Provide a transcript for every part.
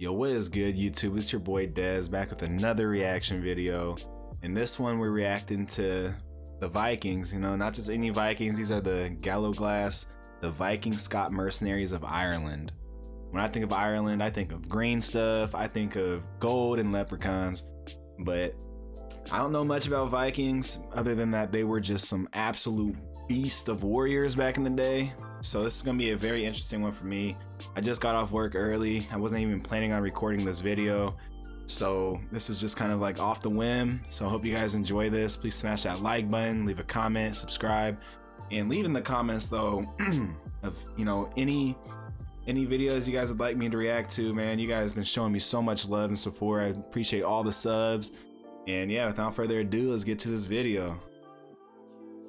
Yo, what is good, YouTube? It's your boy Dez back with another reaction video. In this one, we're reacting to the Vikings, you know, not just any Vikings. These are the Gallowglass, the Viking Scot Mercenaries of Ireland. When I think of Ireland, I think of green stuff, I think of gold and leprechauns, but I don't know much about Vikings other than that they were just some absolute beast of warriors back in the day. So this is gonna be a very interesting one for me. I just got off work early. I wasn't even planning on recording this video, so this is just kind of like off the whim. So I hope you guys enjoy this. Please smash that like button, leave a comment, subscribe, and leave in the comments though of, you know, any videos you guys would like me to react to. Man, you guys have been showing me so much love and support. I appreciate all the subs. And yeah, without further ado, let's get to this video.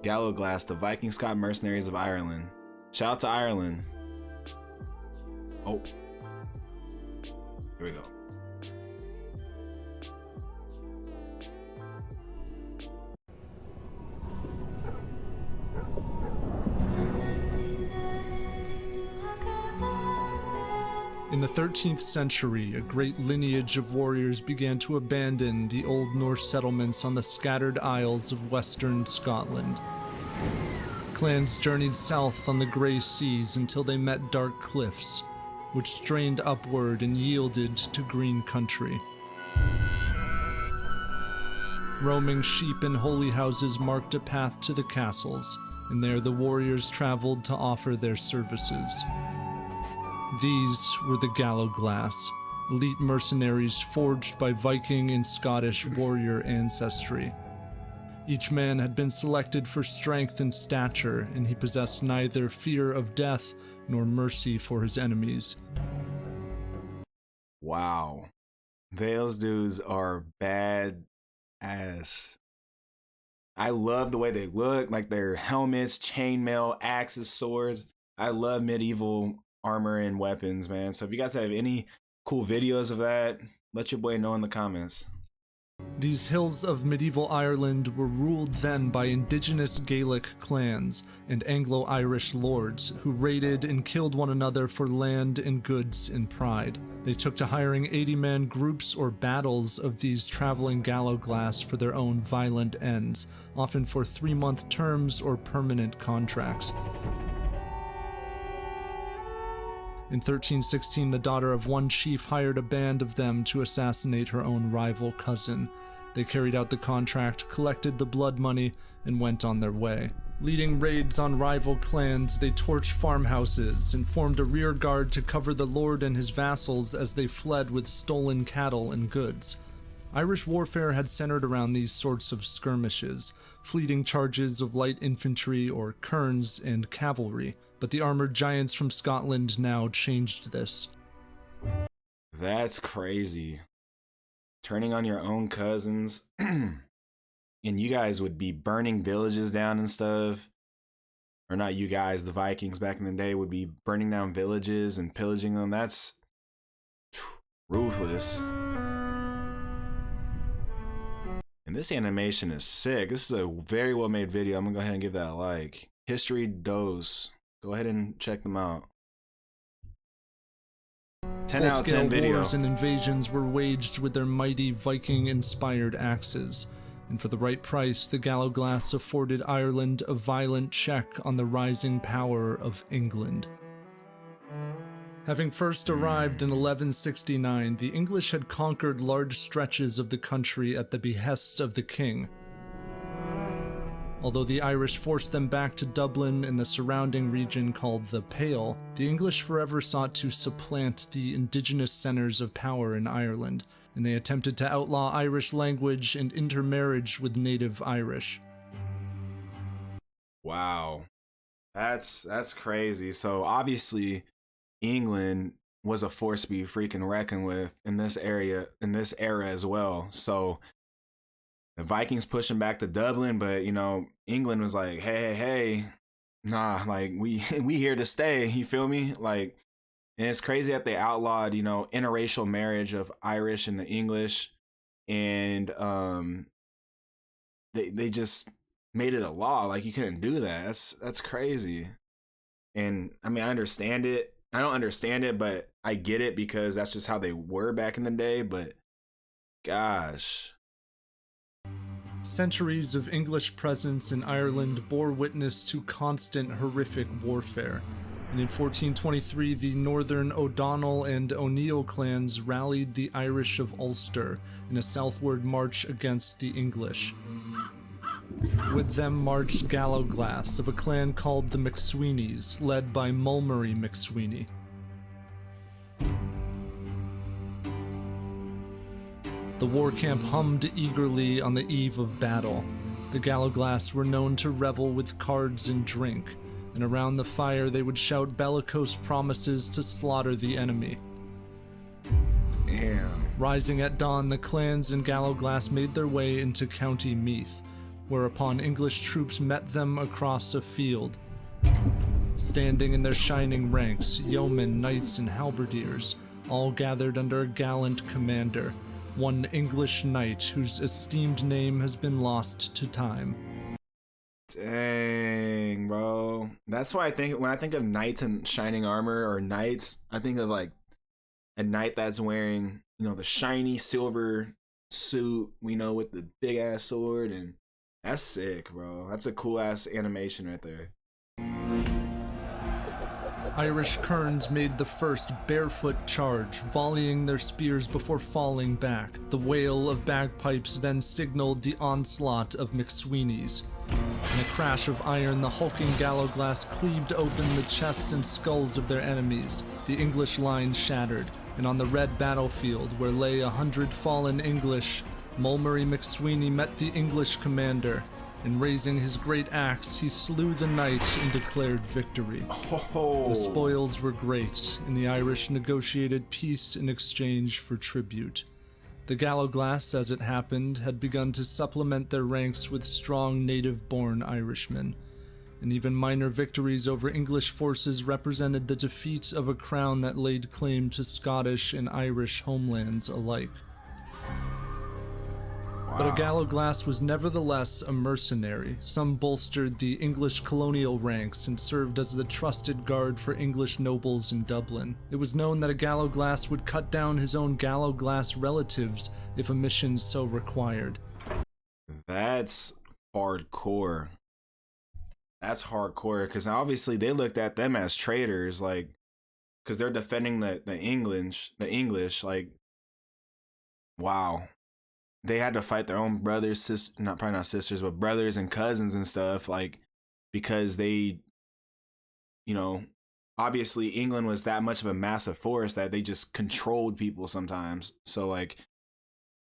Gallowglass, the Viking Scot Mercenaries of Ireland. Shout out to Ireland. Oh, here we go. In the 13th century, a great lineage of warriors began to abandon the Old Norse settlements on the scattered isles of western Scotland. Clans journeyed south on the Grey Seas until they met dark cliffs, which strained upward and yielded to green country. Roaming sheep and holy houses marked a path to the castles, and there the warriors traveled to offer their services. These were the Gallowglass, elite mercenaries forged by Viking and Scottish warrior ancestry. Each man had been selected for strength and stature, and he possessed neither fear of death nor mercy for his enemies. Wow, those dudes are bad ass. I love the way they look, like their helmets, chainmail, axes, swords. I love medieval armor and weapons, man. So if you guys have any cool videos of that, let your boy know in the comments. These hills of medieval Ireland were ruled then by indigenous Gaelic clans and Anglo-Irish lords who raided and killed one another for land and goods and pride. They took to hiring 80-man groups or battles of these traveling Gallowglass for their own violent ends, often for 3-month terms or permanent contracts. In 1316, the daughter of one chief hired a band of them to assassinate her own rival cousin. They carried out the contract, collected the blood money, and went on their way. Leading raids on rival clans, they torched farmhouses and formed a rear guard to cover the lord and his vassals as they fled with stolen cattle and goods. Irish warfare had centered around these sorts of skirmishes, fleeting charges of light infantry or kerns and cavalry. But the armored giants from Scotland now changed this. That's crazy. Turning on your own cousins. And you guys would be burning villages down and stuff. Or not you guys, the Vikings back in the day would be burning down villages and pillaging them. That's ruthless. And this animation is sick. This is a very well made video. I'm gonna go ahead and give that a like. History Dose. Go ahead and check them out. 10 out of 10 video. Wars and invasions were waged with their mighty Viking-inspired axes, and for the right price, the Gallowglass afforded Ireland a violent check on the rising power of England. Having first arrived in 1169, the English had conquered large stretches of the country at the behest of the king. Although the Irish forced them back to Dublin and the surrounding region called the Pale, the English forever sought to supplant the indigenous centers of power in Ireland, and they attempted to outlaw Irish language and intermarriage with native Irish. Wow, that's crazy. So obviously England was a force to be freaking reckoned with in this era as well. So the Vikings pushing back to Dublin, but you know, England was like, hey, nah, like we here to stay, you feel me? Like, and it's crazy that they outlawed, you know, interracial marriage of Irish and the English, and they just made it a law. Like, you couldn't do that. That's crazy. And I mean, I understand it. I don't understand it, but I get it because that's just how they were back in the day. But gosh. Centuries of English presence in Ireland bore witness to constant horrific warfare, and in 1423 the northern O'Donnell and O'Neill clans rallied the Irish of Ulster in a southward march against the English. With them marched Gallowglass of a clan called the McSweeneys, led by Mulmurray McSweeney. The war camp hummed eagerly on the eve of battle. The Gallowglass were known to revel with cards and drink, and around the fire they would shout bellicose promises to slaughter the enemy. Damn. Rising at dawn, the clans in Gallowglass made their way into County Meath, whereupon English troops met them across a field. Standing in their shining ranks, yeomen, knights, and halberdiers, all gathered under a gallant commander, one English knight whose esteemed name has been lost to time. Dang, bro. That's why I think when I think of knights in shining armor or knights, I think of like a knight that's wearing, the shiny silver suit, with the big ass sword, and that's sick, bro. That's a cool ass animation right there. Irish kerns made the first barefoot charge, volleying their spears before falling back. The wail of bagpipes then signaled the onslaught of McSweeneys. In a crash of iron, the hulking Gallowglass cleaved open the chests and skulls of their enemies. The English line shattered, and on the red battlefield, where lay 100 fallen English, Mulmurray McSweeney met the English commander, and raising his great axe, he slew the knight and declared victory. Oh. The spoils were great, and the Irish negotiated peace in exchange for tribute. The Gallowglass, as it happened, had begun to supplement their ranks with strong native-born Irishmen, and even minor victories over English forces represented the defeat of a crown that laid claim to Scottish and Irish homelands alike. But a Gallowglass was nevertheless a mercenary. Some bolstered the English colonial ranks and served as the trusted guard for English nobles in Dublin. It was known that a Gallowglass would cut down his own Gallowglass relatives if a mission so required. That's hardcore. That's hardcore, because obviously they looked at them as traitors, like, because they're defending the English, like, wow. They had to fight their own brothers, probably not sisters, but brothers and cousins and stuff, like, because they, obviously England was that much of a massive force that they just controlled people sometimes. So, like,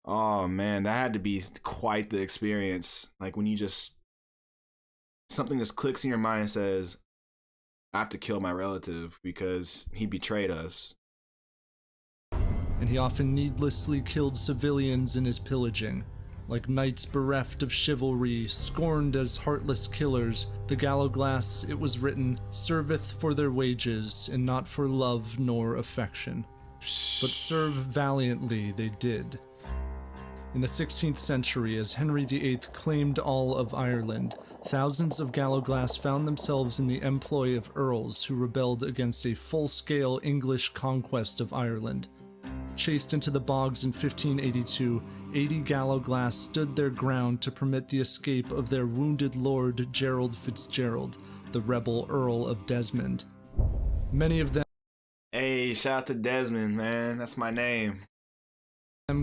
oh man, that had to be quite the experience. Like, when something just clicks in your mind and says, I have to kill my relative because he betrayed us. And he often needlessly killed civilians in his pillaging. Like knights bereft of chivalry, scorned as heartless killers, the Gallowglass, it was written, serveth for their wages, and not for love nor affection. But serve valiantly they did. In the 16th century, as Henry VIII claimed all of Ireland, thousands of Gallowglass found themselves in the employ of earls who rebelled against a full-scale English conquest of Ireland. Chased into the bogs in 1582, 80 Gallowglass stood their ground to permit the escape of their wounded lord Gerald Fitzgerald, the rebel Earl of Desmond. Many of them Hey, shout out to Desmond, man. That's my name.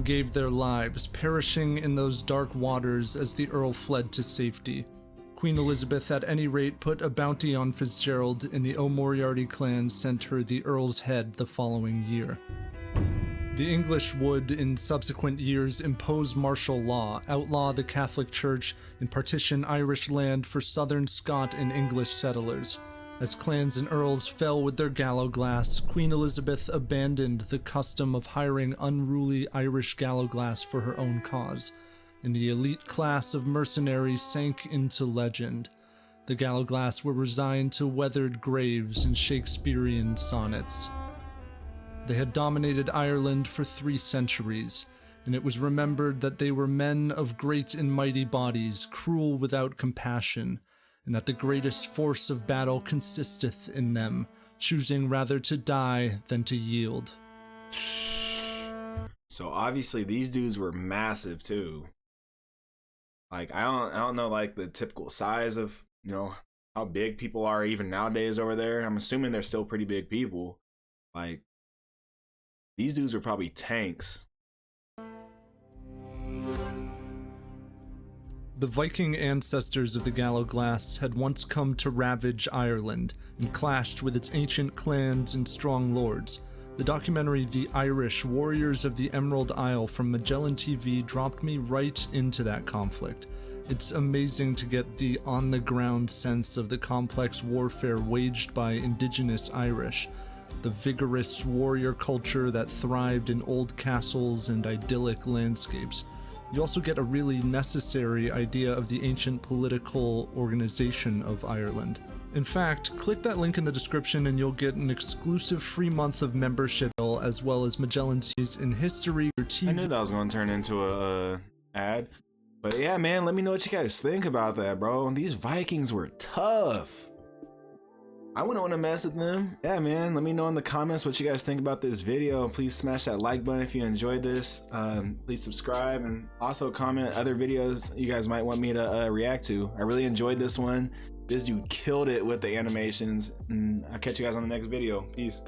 Gave their lives, perishing in those dark waters as the Earl fled to safety. Queen Elizabeth at any rate put a bounty on Fitzgerald, and the O'Moriarty clan sent her the Earl's head the following year. The English would, in subsequent years, impose martial law, outlaw the Catholic Church, and partition Irish land for southern Scot and English settlers. As clans and earls fell with their Gallowglass, Queen Elizabeth abandoned the custom of hiring unruly Irish Gallowglass for her own cause, and the elite class of mercenaries sank into legend. The Gallowglass were resigned to weathered graves and Shakespearean sonnets. They had dominated Ireland for 3 centuries, and it was remembered that they were men of great and mighty bodies, cruel without compassion, and that the greatest force of battle consisteth in them, choosing rather to die than to yield. So obviously these dudes were massive too. Like I don't know like the typical size of, you know, how big people are even nowadays over there. I'm assuming they're still pretty big people. Like these dudes were probably tanks. The Viking ancestors of the Gallowglass had once come to ravage Ireland and clashed with its ancient clans and strong lords. The documentary The Irish Warriors of the Emerald Isle from Magellan TV dropped me right into that conflict. It's amazing to get the on-the-ground sense of the complex warfare waged by indigenous Irish, the vigorous warrior culture that thrived in old castles and idyllic landscapes. You also get a really necessary idea of the ancient political organization of Ireland. In fact, click that link in the description and you'll get an exclusive free month of membership, as well as Magellan's in history or TV. I knew that was going to turn into a ad. But yeah, man, let me know what you guys think about that, bro. These Vikings were tough. I wouldn't want to mess with them. Yeah, man, let me know in the comments what you guys think about this video. Please smash that like button if you enjoyed this. Please subscribe and also comment other videos you guys might want me to react to. I really enjoyed this one. This dude killed it with the animations. And I'll catch you guys on the next video. Peace.